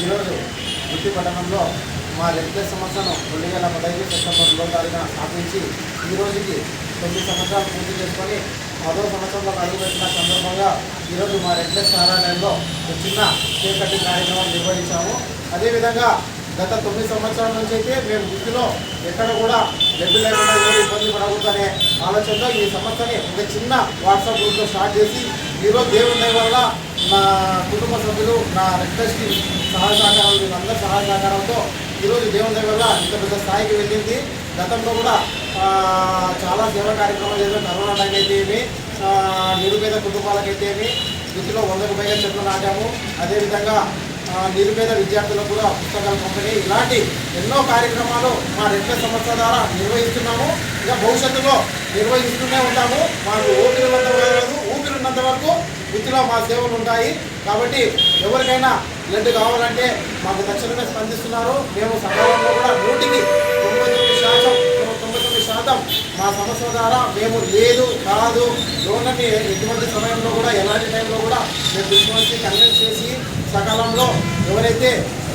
ఈరోజు గుత్తి పట్టణంలో మా రెడ్ ప్లస్ సంస్థను 2015 సెప్టెంబర్ 2వ తారీఖున స్థాపించి ఈ రోజుకి 9 సంవత్సరాలు పూర్తి చేసుకొని 10వ సంవత్సరంలో అడుగుపెట్టిన సందర్భంగా ఈరోజు మా రెడ్ ప్లస్ కార్యాలయంలో ఒక చిన్న కేక్ కటింగ్ కార్యక్రమం నిర్వహించాము. అదేవిధంగా గత 9 సంవత్సరాల నుంచి అయితే మేము వృత్తిలో ఎక్కడ కూడా డబ్బు లేకుండా ఎవరు ఇబ్బంది పడకూడదనే ఆలోచనలో ఈ సంస్థని ఒక చిన్న వాట్సాప్ గ్రూప్లో స్టార్ట్ చేసి ఈరోజు దేవుని దయ వల్ల నా కుటుంబ సభ్యులు నా రెడ్ ప్లస్ సహాయ సహకారాలు వీళ్ళందరి సహాయ సహకారంతో ఈరోజు దేవుని దయ వల్ల ఇంత పెద్ద స్థాయికి వెళ్ళింది. గతంలో కూడా చాలా సేవా కార్యక్రమాలు చేసాం. కరోనా టైం అయితే ఏమి, నిరుపేద కుటుంబాలకైతే ఏమి వృత్తిలో 100కు పైగా చెట్లు నాటాము. అదేవిధంగా నిరుపేద విద్యార్థులకు కూడా పుస్తకాలు పంపిణీ, ఇలాంటి ఎన్నో కార్యక్రమాలు మా రెడ్ ప్లస్ సంస్థ ద్వారా నిర్వహిస్తున్నాము. ఇంకా భవిష్యత్తులో నిర్వహిస్తూనే ఉంటాము. మాకు ఊపిరినంత వరకు వృత్తిలో మా సేవలు ఉంటాయి. కాబట్టి ఎవరికైనా బ్లడ్ కావాలంటే మాకు తక్షణమే స్పందిస్తున్నారు. మేము సకాలంలో కూడా 100కి 99% మా సంస్థ ద్వారా మేము లేదు కాదు లోన్లని ఎటువంటి సమయంలో కూడా ఎలాంటి టైంలో కూడా మేము తీసుకొని కన్విన్స్ చేసి సకాలంలో ఎవరైతే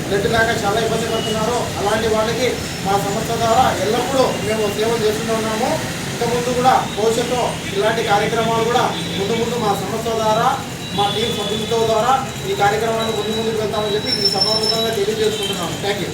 బ్లడ్ లేక చాలా ఇబ్బంది పడుతున్నారో అలాంటి వాళ్ళకి మా సంస్థ ద్వారా ఎల్లప్పుడూ మేము సేవలు చేస్తూనే ఉన్నాము. ఇంతకుముందు కూడా భవిష్యత్తులో ఇలాంటి కార్యక్రమాలు కూడా ముందు మా సంస్థ ద్వారా మా టీం సభ్యులతో ద్వారా ఈ కార్యక్రమాన్ని ముందుకు వెళ్తామని చెప్పి ఈ సభాముఖంగా తెలియజేసుకుంటున్నాము. Thank you.